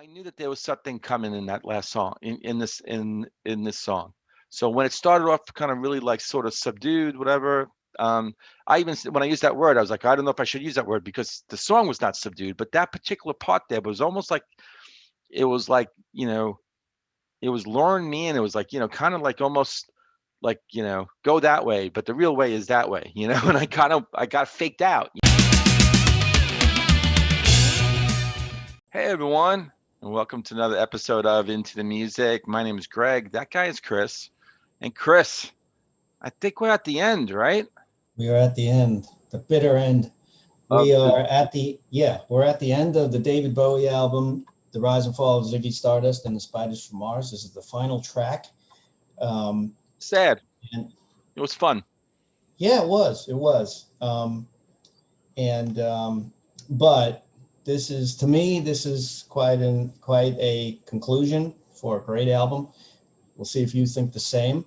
I knew that there was something coming in that last song, in this song. So when it started off kind of really like sort of subdued, whatever. I even when I used that word, I was like, I don't know if I should use that word because the song was not subdued, but that particular part there was almost like it was like it was luring me in. It was like kind of like almost like go that way, but the real way is that way, and I got faked out. Hey everyone, and welcome to another episode of Into the Music. My name is Greg. That guy is Chris. And Chris, I think we're at the end, right? We are at the end, the bitter end. Of We the are we're at the end of the David Bowie album, The Rise and Fall of Ziggy Stardust and the Spiders from Mars. This is the final track. sad. And It was fun. yeah, it was. And but to me, this is quite a conclusion for a great album. We'll see if you think the same.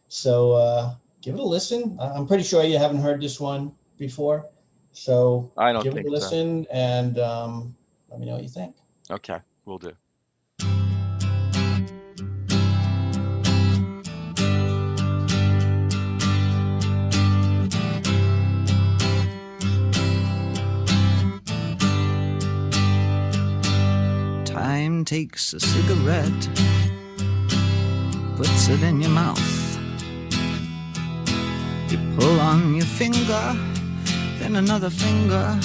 So give it a listen. I'm pretty sure you haven't heard this one before. So I don't give it think a so. listen and let me know what you think. Okay, we'll do. Time takes a cigarette, puts it in your mouth. You pull on your finger, then another finger,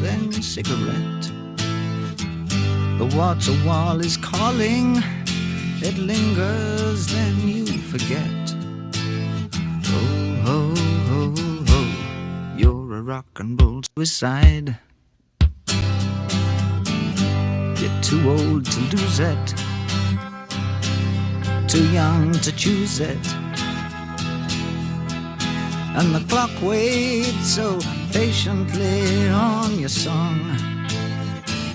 then cigarette. The water wall is calling, it lingers, then you forget. Oh, oh, oh, oh, you're a rock and roll suicide. You're too old to lose it, too young to choose it. And the clock waits so patiently on your song.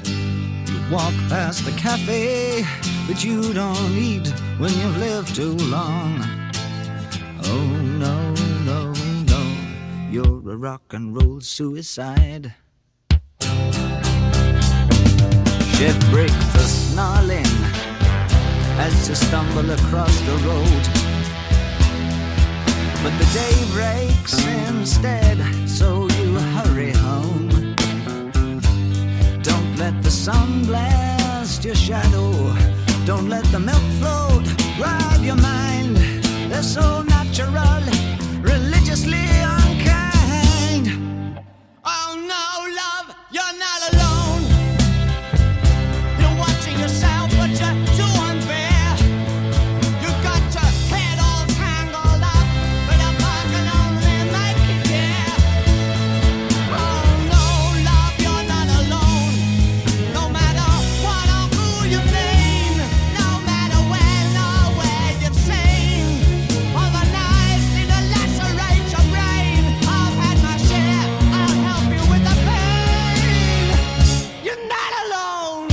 You walk past the cafe, but you don't eat when you've lived too long. Oh no, no, no, you're a rock and roll suicide. Shift breaks the snarling as you stumble across the road. But the day breaks instead, so you hurry home. Don't let the sun blast your shadow. Don't let the milk float rob your mind. They're so natural, religiously unkind. Oh no, love, you're not alone. Yourself, but you're too unfair. You got your head all tangled up, but if I can only make you care. Oh no, love, you're not alone. No matter what or who you blame, no matter when or where you've seen, all the knives need to lacerate your brain. I've had my share, I'll help you with the pain. You're not alone.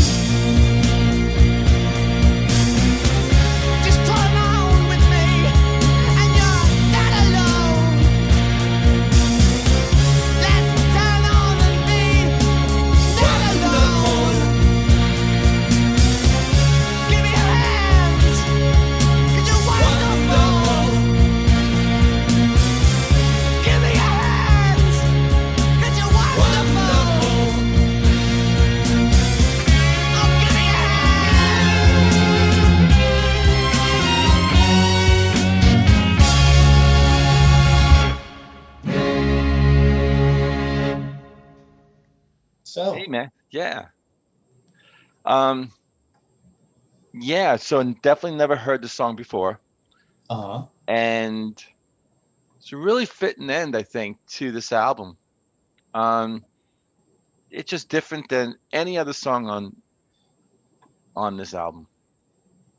So Hey man, yeah. Um, yeah. So definitely never heard the song before, uh-huh. and it's a really fitting end, I think, to this album. Um, it's just different than any other song on this album.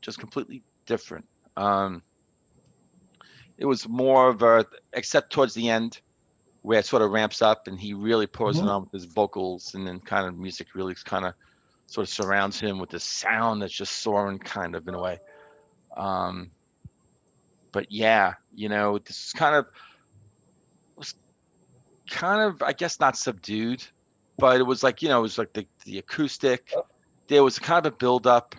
Just completely different. Um, it was more of a, except towards the end, where it sort of ramps up and he really pours it Mhm. on with his vocals, and then kind of music really kind of sort of surrounds him with this sound that's just soaring kind of in a way. Um, but yeah, this is kind of was kind of, I guess, not subdued, but it was like, it was like the acoustic, there was kind of a build up.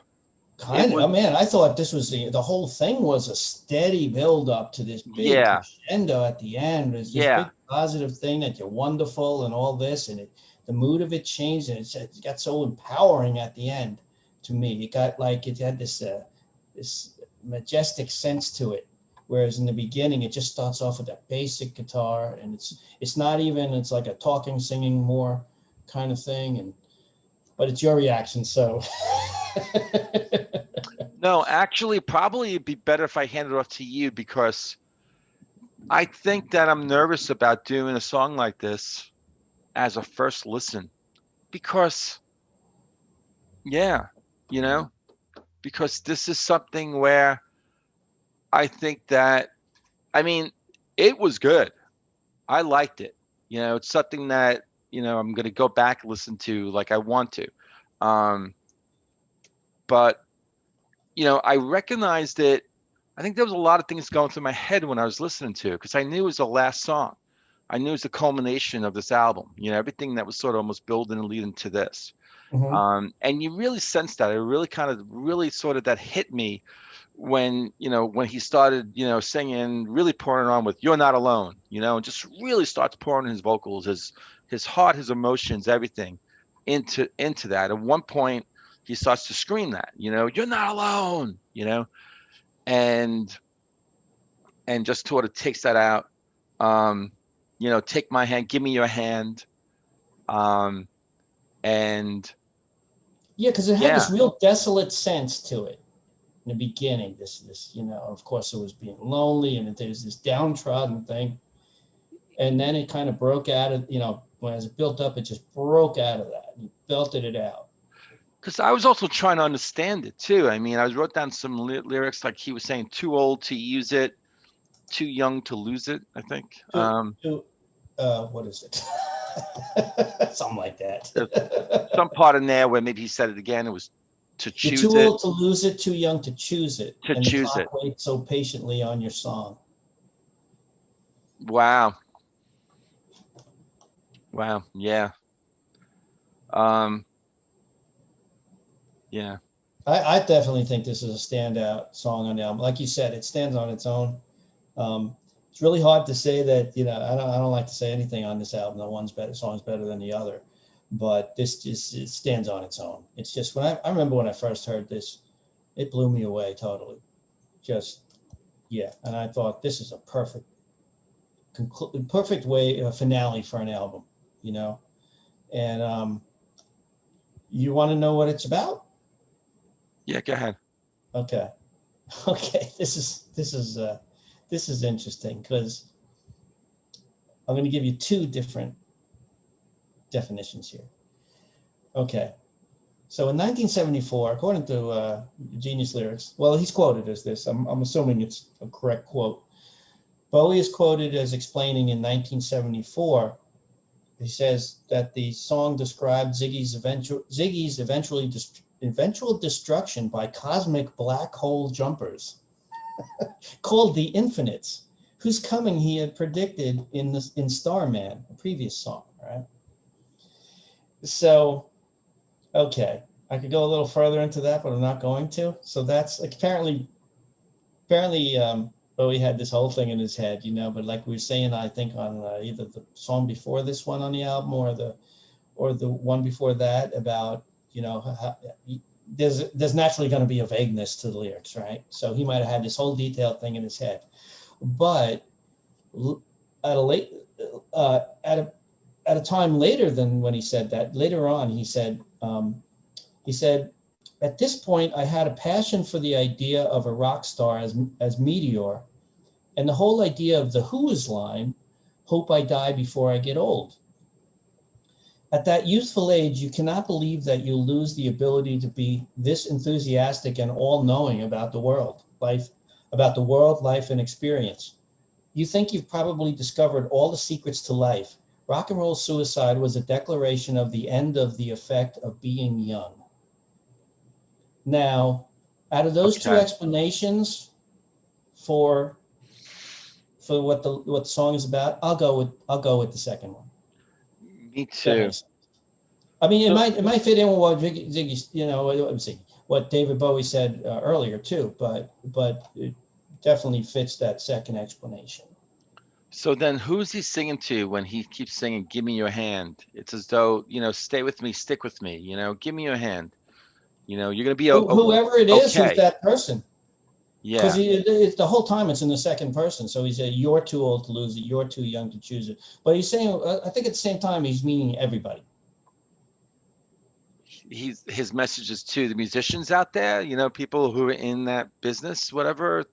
Kind of. Oh, man, I thought this was the whole thing was a steady build up to this big Yeah, crescendo at the end. There's this yeah. big positive thing that you're wonderful and all this, and the mood of it changed, and it got so empowering at the end. To me, it got like it had this majestic sense to it. Whereas in the beginning, it just starts off with that basic guitar, and it's not even, it's like a talking, singing more kind of thing. But it's your reaction, so. No, actually, probably it'd be better if I handed it off to you because I think that I'm nervous about doing a song like this as a first listen because, yeah, you know, because this is something where I think that, I mean, it was good. I liked it. It's something that, I'm going to go back and listen to like I want to. But I recognized it. I think there was a lot of things going through my head when I was listening to it because I knew it was the last song. I knew it was the culmination of this album. Everything that was sort of almost building and leading to this. Mhm. And you really sensed that. It really kind of really sort of that hit me when he started singing, really pouring on with "You're Not Alone," and just really starts pouring his vocals, his heart, his emotions, everything into that. At one point, he starts to scream that, "You're not alone," and just sort of takes that out. Um, take my hand, give me your hand, and Yeah, because it had yeah, this real desolate sense to it in the beginning. This, of course, it was being lonely, and there's this downtrodden thing, and then it kind of broke out of, as it built up, it just broke out of that. And you belted it out. because I was also trying to understand it too. I mean, I wrote down some lyrics like he was saying, "Too old to use it, too young to lose it," I think. To what is it? Something like There's that. some part in there where maybe he said it again. It was to You're choose too it, old to lose it, too young to choose it, to and the choose clock it. waits so patiently on your song. Wow. Wow. Yeah. Um, yeah. I definitely think this is a standout song on the album. Like you said, it stands on its own. It's really hard to say that, I don't like to say anything on this album. The song's better than the other, but this just it stands on its own. It's just I remember when I first heard this, it blew me away totally. Just yeah, and I thought this is a perfect way a finale for an album, you know. And you want to know what it's about? Yeah. Go ahead. Okay, okay. This is interesting because I'm going to give you two different definitions here. Okay. So in 1974, according to Genius Lyrics, well, he's quoted as this. I'm assuming it's a correct quote. Bowie is quoted as explaining in 1974. He says that the song described Ziggy's eventual destruction by cosmic black hole jumpers called the Infinites, whose coming he had predicted in Starman, a previous song, right? So, okay, I could go a little further into that, but I'm not going to. So that's apparently Bowie had this whole thing in his head, But like we were saying, I think on either the song before this one on the album or the one before that about how, there's naturally going to be a vagueness to the lyrics, right? So he might have had this whole detailed thing in his head, but at a late at a time later than when he said that, later on he said at this point I had a passion for the idea of a rock star as Meteor, and the whole idea of the Who's line, "Hope I die before I get old." At that youthful age, you cannot believe that you'll lose the ability to be this enthusiastic and all-knowing about the world, life, and experience. You think you've probably discovered all the secrets to life. Rock and roll suicide was a declaration of the end of the effect of being young. Now, out of those two Okay. explanations for what the song is about, I'll go with the second one. Me That too. makes sense. I mean, So it might fit in with what Ziggy, what David Bowie said earlier too, but it definitely fits that second explanation. so then who's he singing to when he keeps singing "Give me your hand"? It's as though, stay with me, stick with me, give me your hand. You're gonna be Whoever it is, who's okay. that person? Because Yeah. it's the whole time it's in the second person. So he said, "You're too old to lose it. You're too young to choose it." But he's saying, I think at the same time, he's meaning everybody. His messages to the musicians out there, people who are in that business, whatever,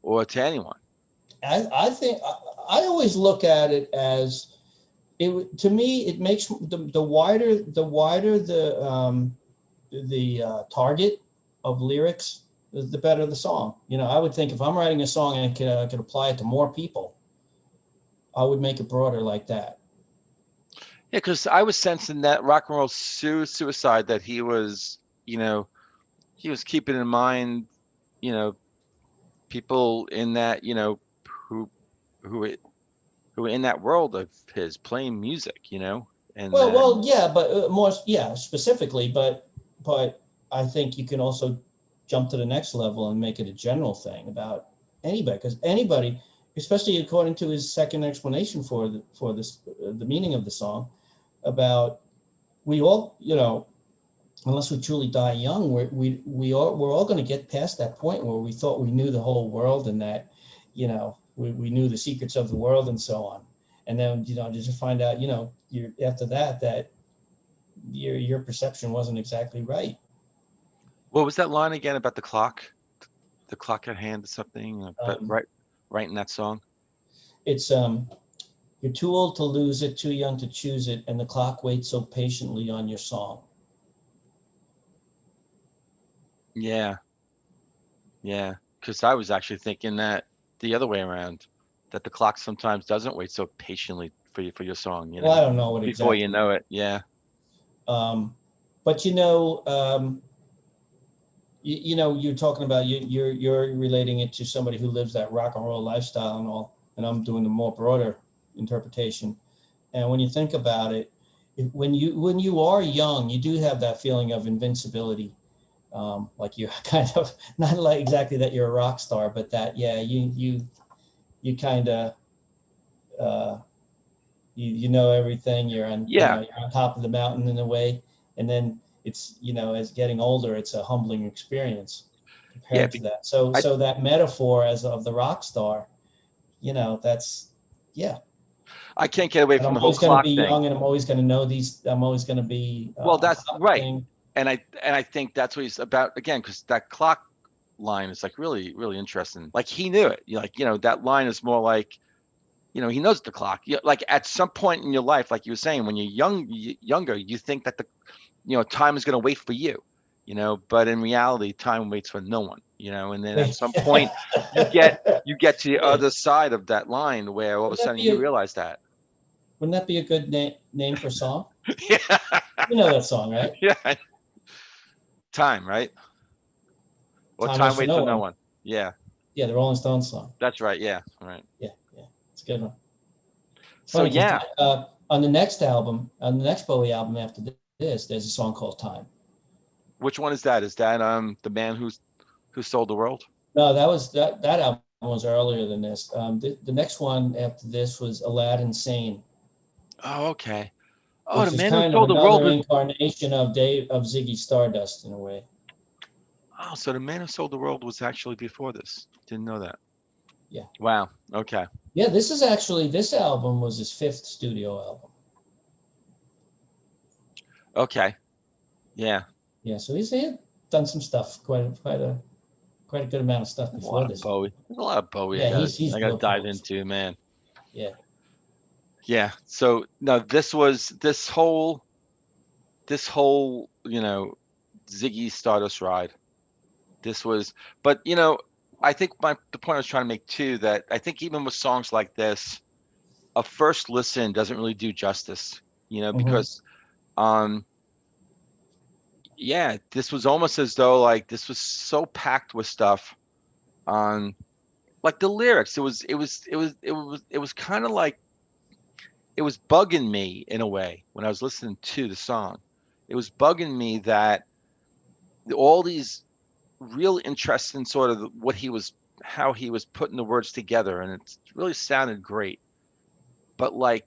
or to anyone. I think I always look at it as to me. It makes the wider the target of lyrics, the better the song. I would think if I'm writing a song and I could apply it to more people, I would make it broader like that. Yeah, because I was sensing that rock and roll suicide that he was keeping in mind, you know, people in that, who who it- who are in that world of his playing music, and Well, then yeah, but more, yeah, specifically, but I think you can also jump to the next level and make it a general thing about anybody, because anybody, especially according to his second explanation for this the meaning of the song, about we all, unless we truly die young, we're all going to get past that point where we thought we knew the whole world and that, we knew the secrets of the world and so on. And then, just find out, you after that your perception wasn't exactly right. what was that line again about the clock at hand or something, but Um, right in that song. it's You're too old to lose it, too young to choose it, and the clock waits so patiently on your song. Yeah, yeah, because I was actually thinking that the other way around, that the clock sometimes doesn't wait so patiently for your song, Well, I don't know what before you exactly. know it. Yeah. But you're talking about you're relating it to somebody who lives that rock and roll lifestyle and all, and I'm doing the more broader interpretation. And when you think about it, when you are young, you do have that feeling of invincibility, like you kind of not like exactly that you're a rock star, but that yeah, you kind of uh, you know everything. Yeah. You're on top of the mountain in a way, and then it's as getting older, it's a humbling experience Yeah. compared to that. So I so that metaphor as of the rock star, that's yeah. I can't get away But from I'm the whole always going to be clock thing. young, and I'm always going to know these. I'm always going to be Well, on that's top of right. things. And I think that's what he's about again, because that clock line is like really, really interesting. Like he knew it. That line is more like, he knows the clock. Like at some point in your life, like you were saying, when you're younger, you think that time is going to wait for you, but in reality, time waits for no one, and then at Wait. some point you get to the Wait, other side of that line where all of a wouldn't that sudden be you a realize that. wouldn't that be a good name for a song? Yeah. You know that song, right? Yeah. Time, right? Or Time time waits for waits no for no one. one. Yeah, Yeah, the Rolling Stones song. that's right. Yeah, right. Yeah, yeah, it's a good one. It's So funny because yeah, on the next Bowie album after this, there's a song called Time. which one is that? Is that the man who sold the world? No, that album was earlier than this. The next one after this was Aladdin Sane, Oh, okay. Oh, the which is man who kind of sold the world another was. incarnation of Ziggy Stardust in a way. Oh, so the man who sold the world was actually before this. Didn't know that. Yeah, Wow. Okay. yeah. This album was his fifth studio album. Okay. Yeah. Yeah, so he had done some stuff, quite a good amount of stuff There's a before lot of this. Bowie. There's a lot of Bowie. I Yeah, gotta he's I gotta real dive prolific. into, man. Yeah. Yeah. So no, this whole Ziggy Stardust ride. This was, but I think the point I was trying to make too, that I think even with songs like this, a first listen doesn't really do justice. Hmm. Because um yeah, this was almost as though like this was so packed with stuff. um like the lyrics, it was kind of like it was bugging me in a way when I was listening to the song. it was bugging me that all these real interest in sort of what he was, how he was putting the words together, and it really sounded great. But like,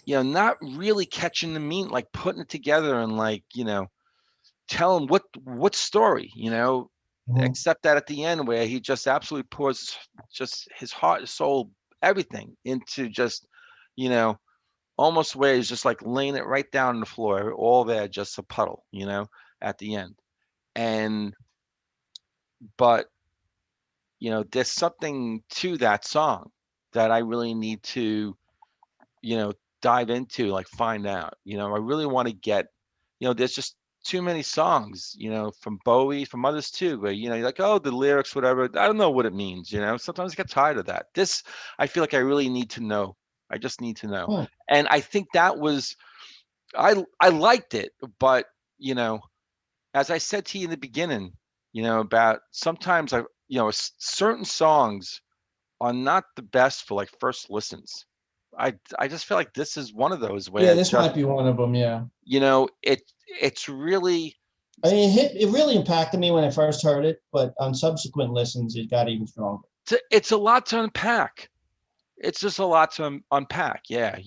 not really catching the meaning, like putting it together and like, telling what story, Mhm. except that at the end where he just absolutely pours just his heart, his soul, everything into just, you know, almost where he's just like laying it right down on the floor, all there, just a puddle, at the end. And but there's something to that song that I really need to, you know, dive into, like find out. I really want to get, there's just too many songs, from Bowie, from others too, where you're like, oh, the lyrics, whatever. I don't know what it means. Sometimes I get tired of that. This, I feel like I really need to know. I just need to know. Hmm. And I think that was, I liked it, but you know, as I said to you in the beginning, about sometimes certain songs are not the best for like first listens. I just feel like this is one of those where Yeah, it's this just, might be one of them. Yeah. it's really, I mean, it really impacted me when I first heard it, but on subsequent listens, it got even stronger. it's a lot to unpack. It's just a lot to unpack. Yeah,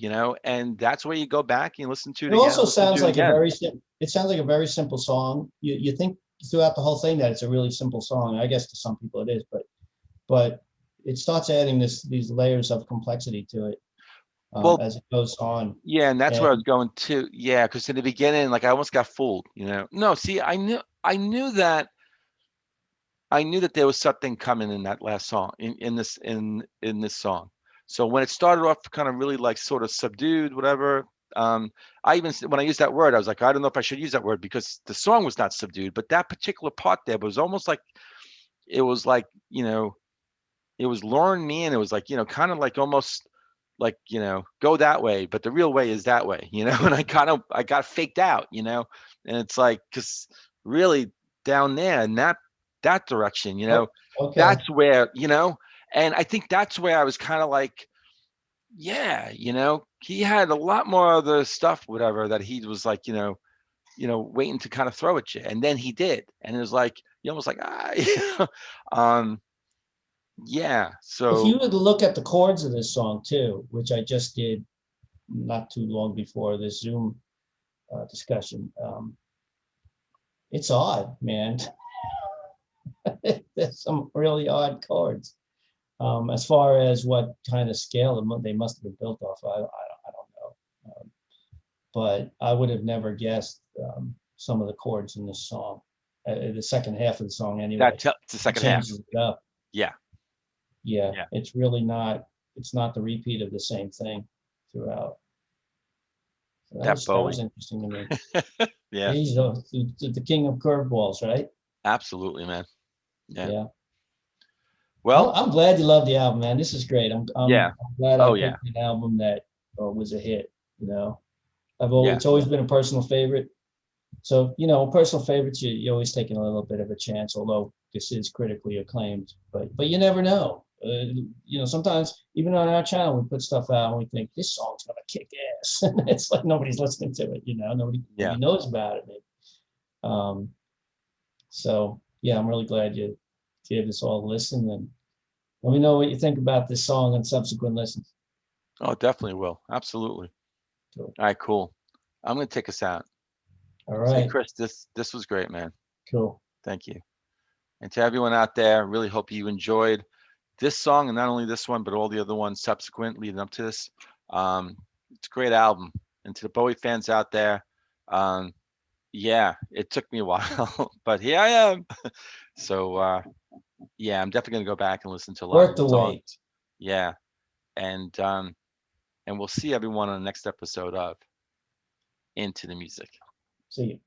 and that's where you go back and listen to it It again, also listen to sounds it like a again. it sounds like a very simple song. You think throughout the whole thing that it's a really simple song. I guess to some people it is, but it starts adding these layers of complexity to it Well, as it goes on. yeah, and that's where I was And going to. Yeah, because in the beginning, like I almost got fooled. No, see, I knew that there was something coming in that last song, in this song. So when it started off kind of really like sort of subdued, whatever. When I used that word, I was like, I don't know if I should use that word because the song was not subdued, but that particular part there was almost like it was like, it was luring me in. It was like, kind of like almost like, go that way, but the real way is that way, and I got faked out, and it's like, because really down there in that direction, oh, okay, that's where, and I think that's where I was kind of like, yeah, he had a lot more other stuff, whatever, that he was like, waiting to kind of throw at you. And then he did. And it was like, you almost like, um, yeah. if you So would look at the chords of this song too, which I just did not too long before this Zoom discussion, it's odd, man. There's some really odd chords. As far as what kind of scale they must have been built off, I don't know. But I would have never guessed some of the chords in this song. The second half of the song, anyway, it's the it second half. changes it up. Yeah. Yeah, Yeah. it's really not. It's not the repeat of the same thing throughout. So That that was Bowie. interesting to me. Yeah. He's the king of curveballs, right? Absolutely, man. Yeah. Yeah. Well, I'm glad you love the album, man. This is great. yeah. I'm glad I Oh, yeah. picked an album that was a hit. You know, Yeah. it's always been a personal favorite. So, personal favorites, you always taking a little bit of a chance, although this is critically acclaimed. But you never know. Sometimes even on our channel, we put stuff out and we think this song's gonna kick ass, and it's like nobody's listening to it. Nobody Yeah. knows about it. Um, so yeah, I'm really glad you gave this all a listen, and let me know what you think about this song and subsequent listens. Oh, definitely will. Absolutely. Cool. All right, cool. I'm going to take us out. All Say, right, Chris, this was great, man. cool. Thank you. And to everyone out there, really hope you enjoyed this song, and not only this one, but all the other ones subsequent leading up to this. It's a great album. And to the Bowie fans out there, um, yeah, it took me a while, but here I am. So yeah, I'm definitely gonna go back and listen to a lot of Worth the the wait. songs. Yeah, and we'll see everyone on the next episode of Into the Music. See you.